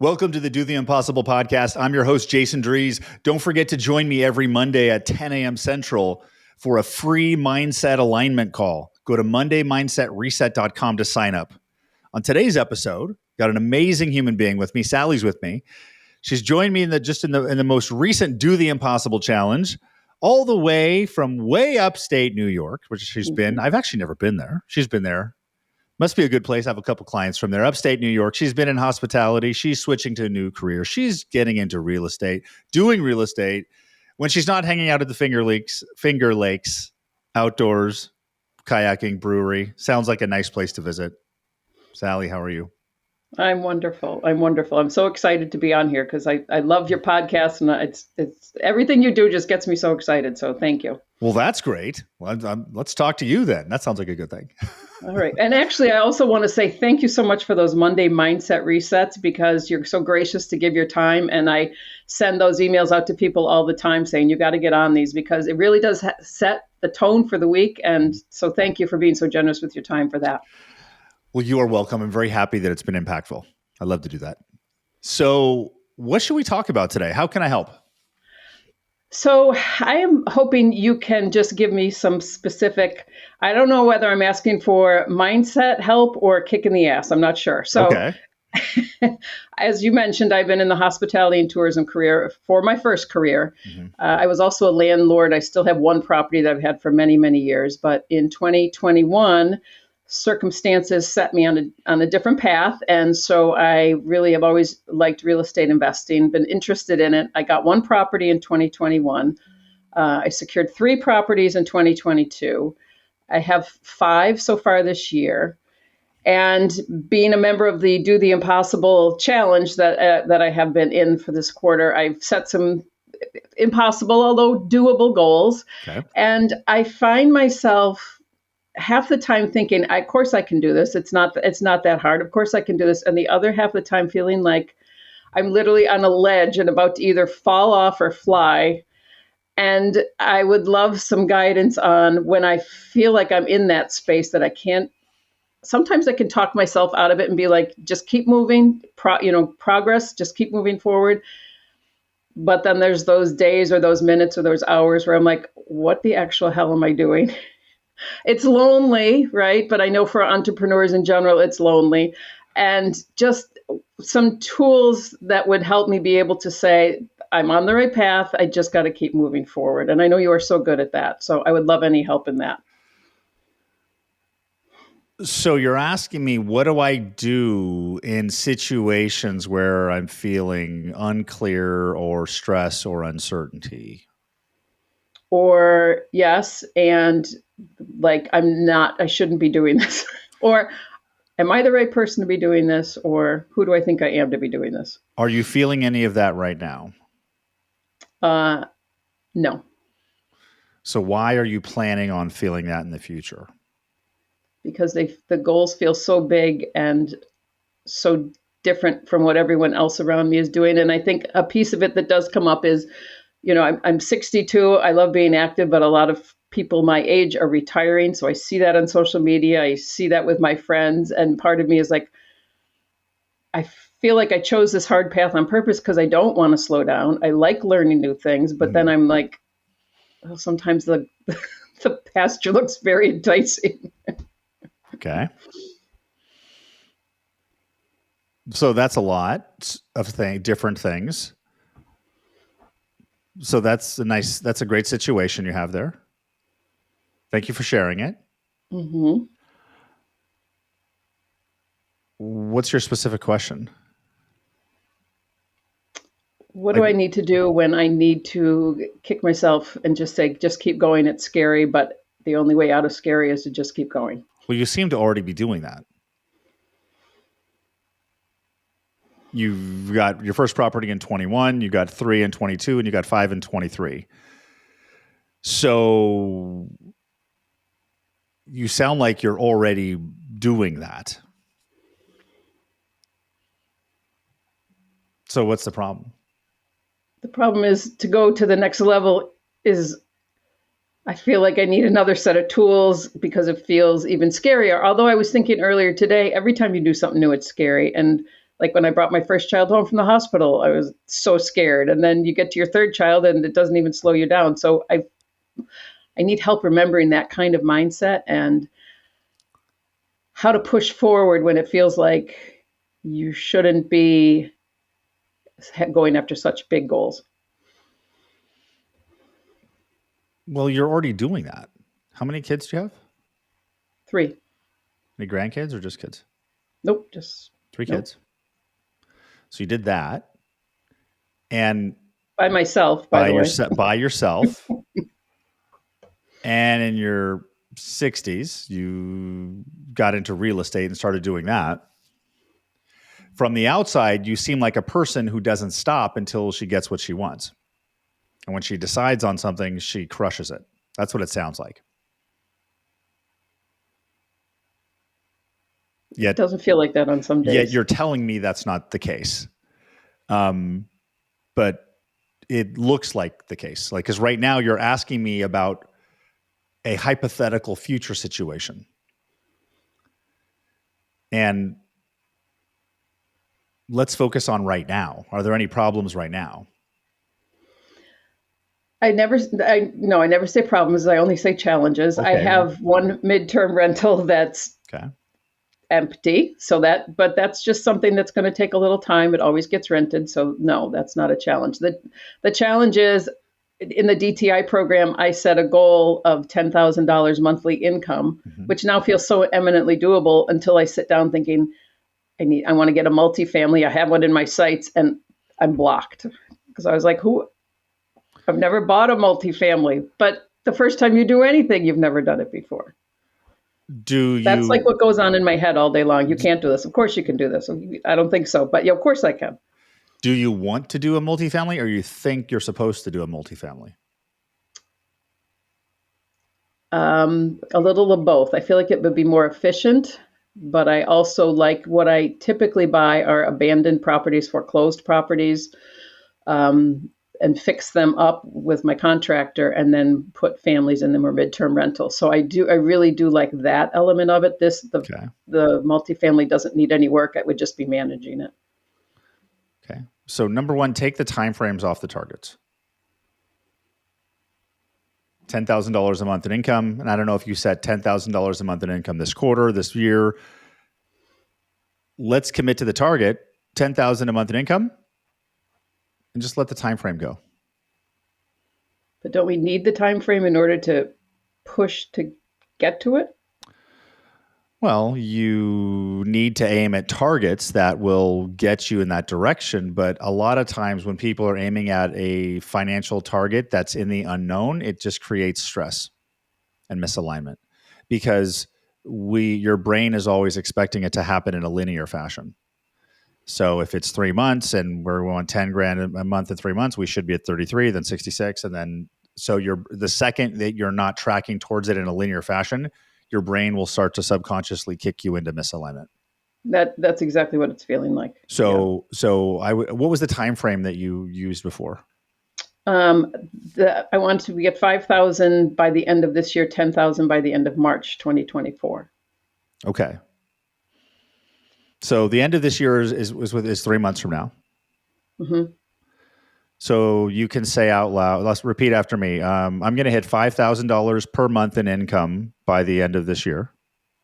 Welcome to the Do the Impossible podcast. I'm your host, Jason Dries. Don't forget to join me every Monday at 10 a.m. Central for a free mindset alignment call. Go to mondaymindsetreset.com to sign up. On today's episode, got an amazing human being with me. Sally's with me. She's joined me in the most recent Do the Impossible challenge, all the way from way upstate New York, which she's been. I've actually never been there. She's been there. Must be a good place. I have a couple clients from there. Upstate New York. She's been in hospitality. She's switching to a new career. She's getting into real estate, doing real estate when she's not hanging out at the Finger Lakes, outdoors, kayaking, brewery. Sounds like a nice place to visit. Sally, how are you? I'm wonderful. I'm so excited to be on here because I love your podcast, and it's everything you do just gets me so excited. So thank you. Well, that's great. Well, let's talk to you then. That sounds like a good thing. All right. And actually, I also want to say thank you so much for those Monday mindset resets because you're so gracious to give your time. And I send those emails out to people all the time saying, you got to get on these because it really does set the tone for the week. And so thank you for being so generous with your time for that. Well, you are welcome. I'm very happy that it's been impactful. I love to do that. So what should we talk about today? How can I help? So I am hoping you can just give me some specific, I don't know whether I'm asking for mindset help or kick in the ass. I'm not sure. So okay. As you mentioned, I've been in the hospitality and tourism career for my first career. I was also a landlord. I still have one property that I've had for many, many years. But in 2021, circumstances set me on a different path. And so I really have always liked real estate investing, been interested in it. I got one property in 2021. I secured 3 properties in 2022. I have 5 so far this year. And being a member of the Do the Impossible challenge that I have been in for this quarter, I've set some impossible, although doable goals. Okay. And I find myself half the time thinking, of course I can do this. It's not that hard. Of course I can do this. And the other half of the time feeling like I'm literally on a ledge and about to either fall off or fly. And I would love some guidance on when I feel like I'm in that space that I can't. Sometimes I can talk myself out of it and be like, just keep moving, progress, just keep moving forward. But then there's those days or those minutes or those hours where I'm like, what the actual hell am I doing? It's lonely, right? But I know for entrepreneurs in general, it's lonely. And just some tools that would help me be able to say, I'm on the right path. I just got to keep moving forward. And I know you are so good at that. So I would love any help in that. So you're asking me, what do I do in situations where I'm feeling unclear or stress or uncertainty? Or yes, and like I shouldn't be doing this. Or am I the right person to be doing this? Or who do I think I am to be doing this? Are you feeling any of that right now? No. So why are you planning on feeling that in the future? Because the goals feel so big and so different from what everyone else around me is doing. And I think a piece of it that does come up is, I'm 62. I love being active, but a lot of people my age are retiring. So I see that on social media. I see that with my friends. And part of me is like, I feel like I chose this hard path on purpose because I don't want to slow down. I like learning new things, but then I'm like, well, sometimes the pasture looks very enticing. Okay. So that's a lot of different things. So that's a great situation you have there. Thank you for sharing it. Mm-hmm. What's your specific question? What do I need to do when I need to kick myself and just say, just keep going? It's scary, but the only way out of scary is to just keep going. Well, you seem to already be doing that. You've got your first property in 21, you got 3 in 22, and you got 5 in 23. So you sound like you're already doing that. So what's the problem? The problem is to go to the next level is I feel like I need another set of tools because it feels even scarier. Although I was thinking earlier today, every time you do something new, it's scary. And Like when I brought my first child home from the hospital, I was so scared. And then you get to your third child and it doesn't even slow you down. So I need help remembering that kind of mindset and how to push forward when it feels like you shouldn't be going after such big goals. Well, you're already doing that. How many kids do you have? 3. Any grandkids or just kids? Nope, just 3 kids. So you did that, and by myself, by yourself. And in your 60s, you got into real estate and started doing that. From the outside, you seem like a person who doesn't stop until she gets what she wants. And when she decides on something, she crushes it. That's what it sounds like. Yet, it doesn't feel like that on some days. Yet you're telling me that's not the case. But it looks like the case. Like, because right now you're asking me about a hypothetical future situation. And let's focus on right now. Are there any problems right now? I never say problems. I only say challenges. Okay. I have one midterm rental that's empty. But that's just something that's going to take a little time. It always gets rented. So no, that's not a challenge. The challenge is in the DTI program, I set a goal of $10,000 monthly income, which now feels so eminently doable until I sit down thinking, I want to get a multifamily. I have one in my sights and I'm blocked because I was like, I've never bought a multifamily, but the first time you do anything, you've never done it before. That's like what goes on in my head all day long. You can't do this. Of course you can do this. I don't think so, but yeah, of course I can. Do you want to do a multifamily or you think you're supposed to do a multifamily? A little of both. I feel like it would be more efficient, but I also like what I typically buy are abandoned properties, foreclosed properties, and fix them up with my contractor and then put families in them or midterm rentals. So I really do like that element of it. The multifamily doesn't need any work. I would just be managing it. Okay. So number 1, take the timeframes off the targets. $10,000 a month in income. And I don't know if you set $10,000 a month in income this quarter, this year. Let's commit to the target, $10,000 a month in income. And just let the time frame go. But don't we need the time frame in order to push to get to it? Well, you need to aim at targets that will get you in that direction. But a lot of times when people are aiming at a financial target that's in the unknown, it just creates stress and misalignment because your brain is always expecting it to happen in a linear fashion. So if it's 3 months and we're on 10 grand a month in 3 months, we should be at 33, then 66. And then, so the second that you're not tracking towards it in a linear fashion, your brain will start to subconsciously kick you into misalignment. That's exactly what it's feeling like. So what was the time frame that you used before? I want to get 5,000 by the end of this year, 10,000 by the end of March 2024. Okay. So the end of this year is 3 months from now. Mm-hmm. So you can say out loud, let's repeat after me. I'm going to hit $5,000 per month in income by the end of this year.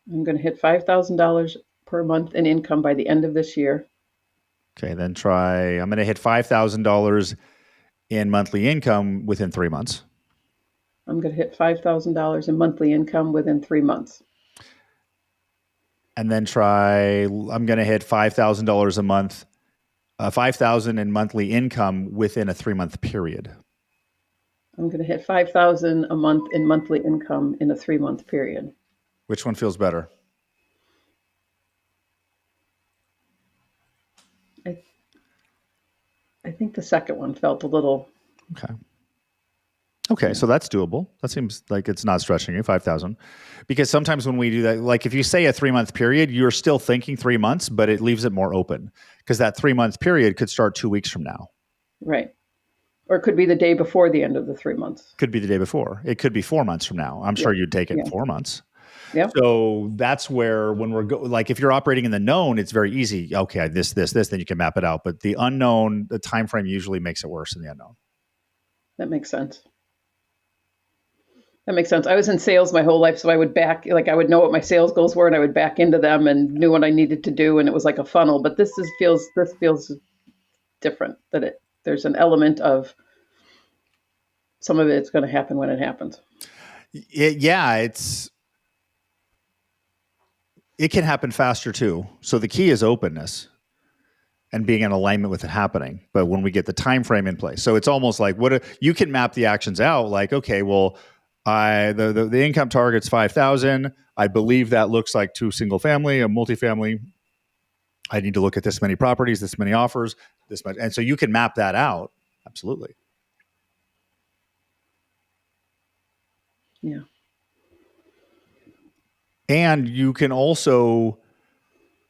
I'm going to hit $5,000 per month in income by the end of this year. Okay, then I'm going to hit $5,000 in monthly income within 3 months. I'm going to hit $5,000 in monthly income within 3 months. And then I'm going to hit $5,000 a month, $5,000 in monthly income within a 3-month period. I'm going to hit $5,000 a month in monthly income in a 3-month period. Which one feels better? I think the second one felt a little. Okay, so that's doable. That seems like it's not stretching you, 5,000. Because sometimes when we do that, like if you say a 3-month period, you're still thinking 3 months, but it leaves it more open. Because that 3-month period could start 2 weeks from now. Right. Or it could be the day before the end of the 3 months. Could be the day before. It could be 4 months from now. I'm sure you'd take it in 4 months. Yeah. So that's where when like if you're operating in the known, it's very easy. Okay, this, then you can map it out. But the unknown, the time frame usually makes it worse than the unknown. That makes sense. That makes sense. I was in sales my whole life, so I would I would know what my sales goals were, and I would back into them and knew what I needed to do, and it was like a funnel. But this feels different. That there's an element of some of it's going to happen when it happens. It can happen faster too. So the key is openness and being in alignment with it happening. But when we get the time frame in place, so it's almost like you can map the actions out. Like, okay, well, the income target's 5,000. I believe that looks like 2 single family, a multifamily. I need to look at this many properties, this many offers, this much, and so you can map that out. Absolutely. Yeah. And you can also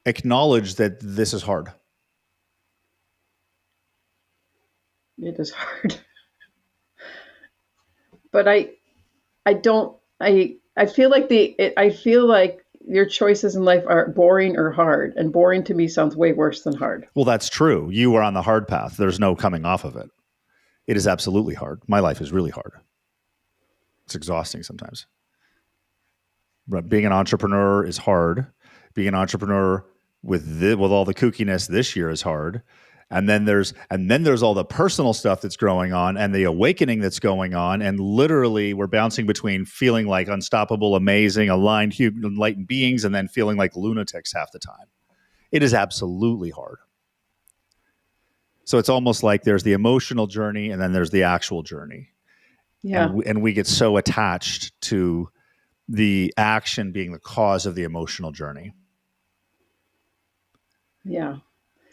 acknowledge that this is hard. It is hard. But I feel like your choices in life are boring or hard, and boring to me sounds way worse than hard. Well, that's true. You are on the hard path. There's no coming off of it. It is absolutely hard. My life is really hard. It's exhausting sometimes. But being an entrepreneur is hard. Being an entrepreneur with all the kookiness this year is hard. And then there's all the personal stuff that's going on and the awakening that's going on. And literally we're bouncing between feeling like unstoppable, amazing, aligned, enlightened beings, and then feeling like lunatics half the time. It is absolutely hard. So it's almost like there's the emotional journey and then there's the actual journey. Yeah. And we get so attached to the action being the cause of the emotional journey. Yeah.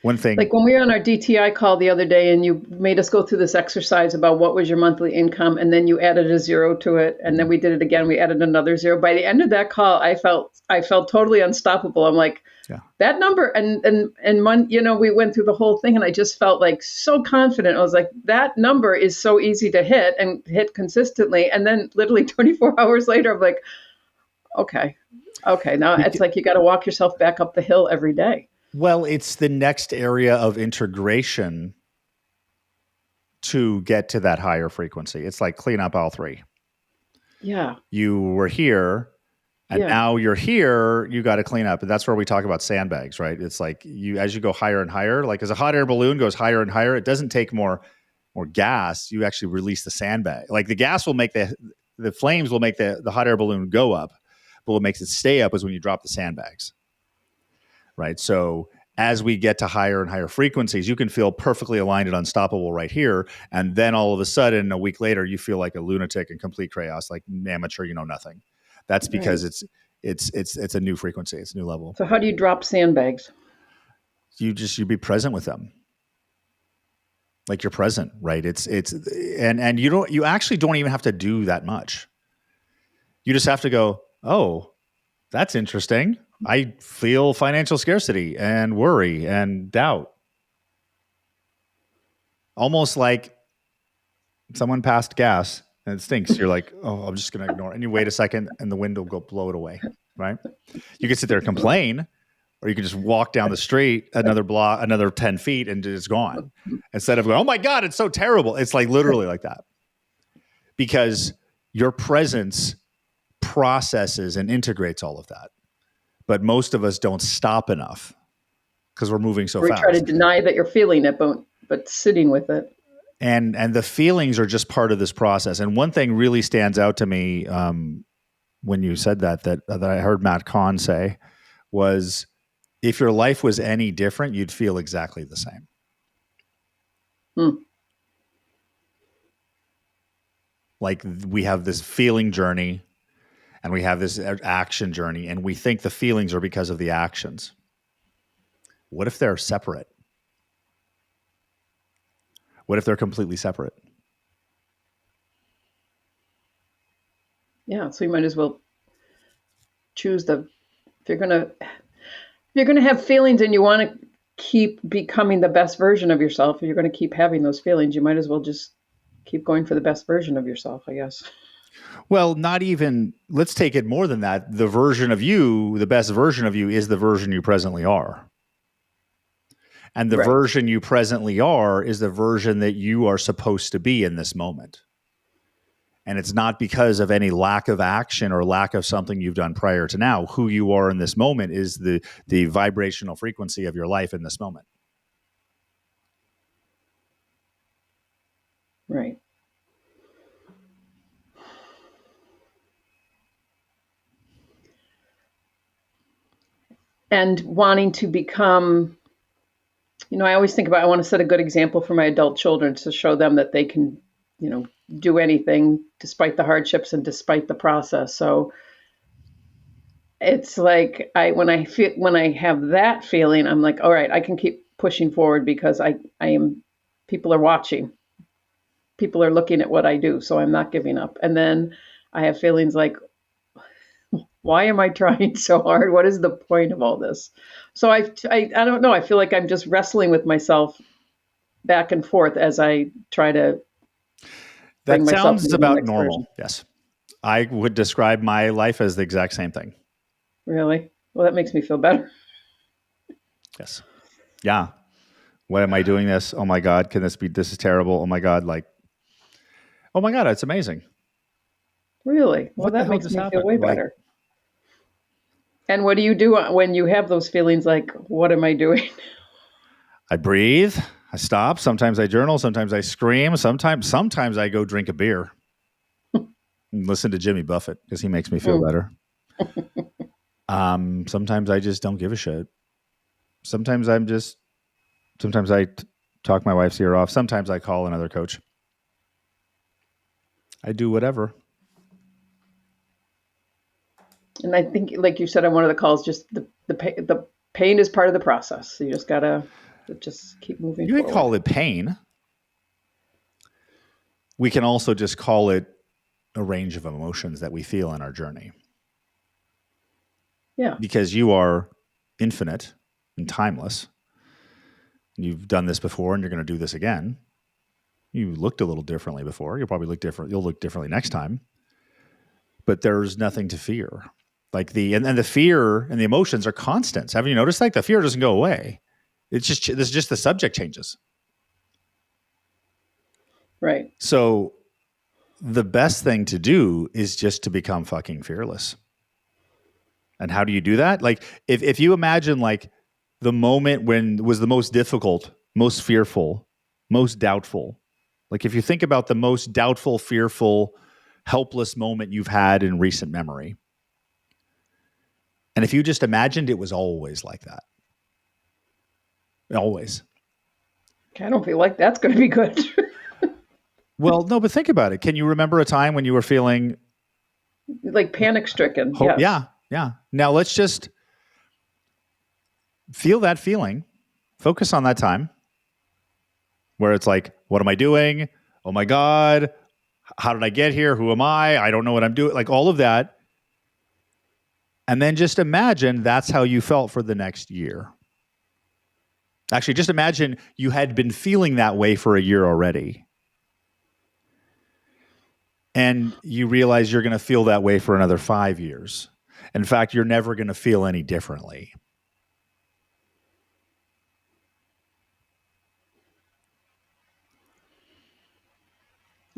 One thing, like when we were on our DTI call the other day and you made us go through this exercise about what was your monthly income, and then you added a 0 to it, and then we did it again, we added another 0. By the end of that call, I felt totally unstoppable. I'm like, that number, and we went through the whole thing, and I just felt like so confident. I was like, that number is so easy to hit and hit consistently. And then literally 24 hours later, I'm like, okay, now it's like you got to walk yourself back up the hill every day. Well, it's the next area of integration to get to that higher frequency. It's like clean up aisle 3. Yeah. You were here and now you're here, you got to clean up. And that's where we talk about sandbags, right? It's like as you go higher and higher, like as a hot air balloon goes higher and higher, it doesn't take more gas. You actually release the sandbag. Like the gas will make the flames will make the hot air balloon go up, but what makes it stay up is when you drop the sandbags. Right. So as we get to higher and higher frequencies, you can feel perfectly aligned and unstoppable right here. And then all of a sudden, a week later, you feel like a lunatic in complete chaos, like amateur, nothing. That's because it's a new frequency. It's a new level. So how do you drop sandbags? You be present with them. Like you're present, right? And you actually don't even have to do that much. You just have to go, oh, that's interesting. I feel financial scarcity and worry and doubt. Almost like someone passed gas and it stinks. You're like, oh, I'm just going to ignore it. And you wait a second and the wind will go blow it away, right? You can sit there and complain, or you can just walk down the street another block, another 10 feet, and it's gone. Instead of going, oh my God, it's so terrible. It's like literally like that. Because your presence processes and integrates all of that. But most of us don't stop enough because we're moving so fast. We try to deny that you're feeling it, but sitting with it. And the feelings are just part of this process. And one thing really stands out to me when you said that I heard Matt Kahn say was, if your life was any different, you'd feel exactly the same. Like we have this feeling journey. And we have this action journey, and we think the feelings are because of the actions. What if they're separate? What if they're completely separate? Yeah, so you might as well choose if you're gonna have feelings and you want to keep becoming the best version of yourself, and you're going to keep having those feelings, you might as well just keep going for the best version of yourself, I guess. Well, not even, let's take it more than that. The version of you, the best version of you is the version you presently are. And the Right. version you presently are is the version that you are supposed to be in this moment. And it's not because of any lack of action or lack of something you've done prior to now. Who you are in this moment is the vibrational frequency of your life in this moment. Right. And wanting to become, I always think about, I want to set a good example for my adult children to show them that they can, do anything despite the hardships and despite the process. So it's like when I have that feeling, I'm like, all right, I can keep pushing forward because people are watching. People are looking at what I do, so I'm not giving up. And then I have feelings like, why am I trying so hard? What is the point of all this? So I don't know. I feel like I'm just wrestling with myself back and forth as I try to. That sounds about normal. Yes. I would describe my life as the exact same thing. Really? Well, that makes me feel better. Yes. Yeah. Why am I doing this? Oh my God. This is terrible. Oh my God. Oh my God. It's amazing. Really? Well, that makes me feel way better. And what do you do when you have those feelings like, what am I doing? I breathe. I stop. Sometimes I journal. Sometimes I scream. Sometimes I go drink a beer and listen to Jimmy Buffett because he makes me feel better. Sometimes I just don't give a shit. Sometimes I talk my wife's ear off. Sometimes I call another coach. I do whatever. And I think, like you said on one of the calls, just the pain is part of the process. So you just gotta just keep moving forward. You can call it pain. We can also just call it a range of emotions that we feel in our journey. Yeah. Because you are infinite and timeless. You've done this before and you're going to do this again. You looked a little differently before. You'll probably look different. You'll look differently next time. But there's nothing to fear. And the fear and the emotions are constants. Haven't you noticed? The fear doesn't go away. It's just the subject changes. Right. So the best thing to do is just to become fucking fearless. And how do you do that? If you imagine the moment when was the most difficult, most fearful, most doubtful. If you think about the most doubtful, fearful, helpless moment you've had in recent memory. And if you just imagined it was always like that. Always. I don't feel like that's going to be good. Well, no, but think about it. Can you remember a time when you were feeling panic stricken? Yes. Yeah. Yeah. Now let's just feel that feeling. Focus on that time where it's like, what am I doing? Oh my God. How did I get here? Who am I? I don't know what I'm doing. All of that. And then just imagine that's how you felt for the next year. Actually, just imagine you had been feeling that way for a year already. And you realize you're going to feel that way for another 5 years. In fact, you're never going to feel any differently.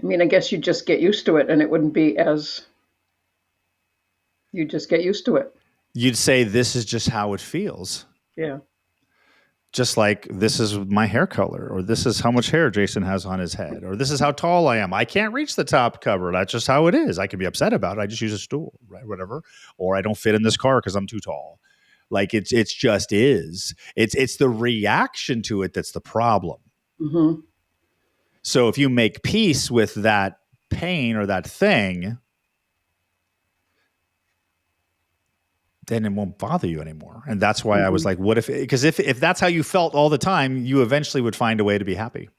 I guess you'd just get used to it and it wouldn't be you just get used to it. You'd say, this is just how it feels. Yeah. Just like this is my hair color, or this is how much hair Jason has on his head, or this is how tall I am. I can't reach the top cover. That's just how it is. I can be upset about it. I just use a stool, right? Whatever. Or I don't fit in this car because I'm too tall. It's just is. It's the reaction to it that's the problem. Mm-hmm. So if you make peace with that pain or that thing, then it won't bother you anymore. And that's why I was like, what if, because if that's how you felt all the time, you eventually would find a way to be happy.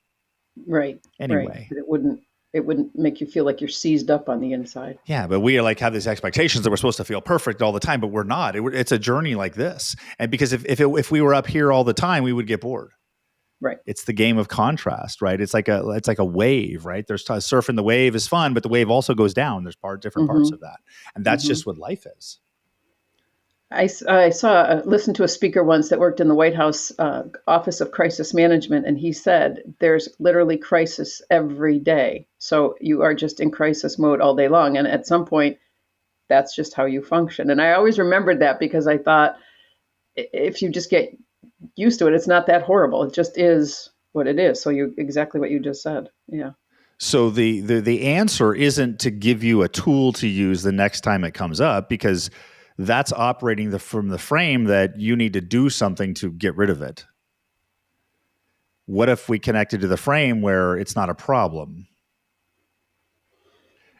Right. Anyway. Right. It wouldn't make you feel like you're seized up on the inside. Yeah. But we have these expectations that we're supposed to feel perfect all the time, but we're not. It's a journey like this. And because if we were up here all the time, we would get bored. Right. It's the game of contrast, right? It's like a wave, right? There's surfing the wave is fun, but the wave also goes down. There's different parts of that. And that's just what life is. I listened to a speaker once that worked in the White House Office of Crisis Management, and he said there's literally crisis every day. So you are just in crisis mode all day long. And at some point, that's just how you function. And I always remembered that because I thought if you just get used to it, it's not that horrible. It just is what it is. So exactly what you just said. Yeah. So the answer isn't to give you a tool to use the next time it comes up, because that's operating from the frame that you need to do something to get rid of it. What if we connected to the frame where it's not a problem?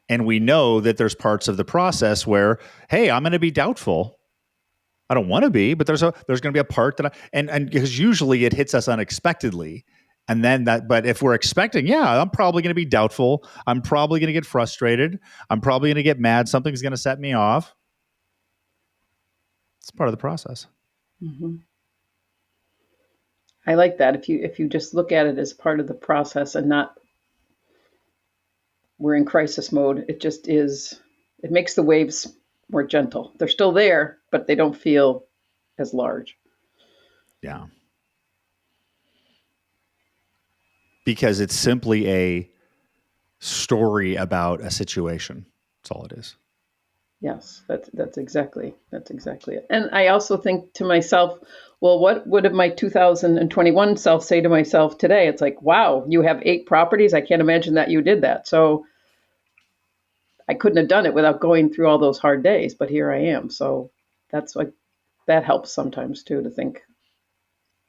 And we know that there's parts of the process where, hey, I'm going to be doubtful. I don't want to be, but there's going to be a part that and because usually it hits us unexpectedly. And then but if we're expecting, I'm probably going to be doubtful. I'm probably going to get frustrated. I'm probably going to get mad. Something's going to set me off. It's part of the process. Mm-hmm. I like that. If you just look at it as part of the process and not we're in crisis mode, it just is. It makes the waves more gentle. They're still there, but they don't feel as large. Yeah. Because it's simply a story about a situation. That's all it is. Yes, that's exactly it. And I also think to myself, well, what would my 2021 self say to myself today? It's like, wow, you have 8 properties. I can't imagine that you did that. So I couldn't have done it without going through all those hard days, but here I am. So that's like, that helps sometimes too, to think.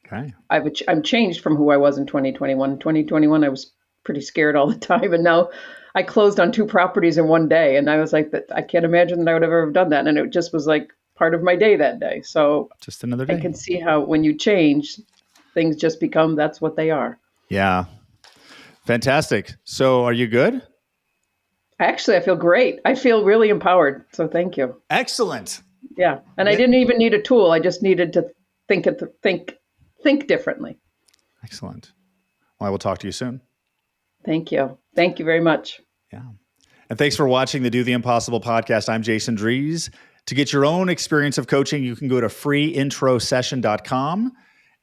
Okay. I'm changed from who I was in 2021. In 2021, I was pretty scared all the time. And now I closed on 2 properties in one day. And I was like, I can't imagine that I would have ever done that. And it just was like part of my day that day. So just another day. I can see how when you change, things just become, that's what they are. Yeah. Fantastic. So are you good? Actually, I feel great. I feel really empowered. So thank you. Excellent. Yeah. And I didn't even need a tool. I just needed to think differently. Excellent. Well, I will talk to you soon. Thank you. Thank you very much. Yeah. And thanks for watching the Do the Impossible podcast. I'm Jason Dries. To get your own experience of coaching, you can go to freeintrosession.com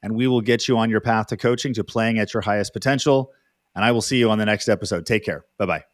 and we will get you on your path to coaching, to playing at your highest potential. And I will see you on the next episode. Take care. Bye-bye.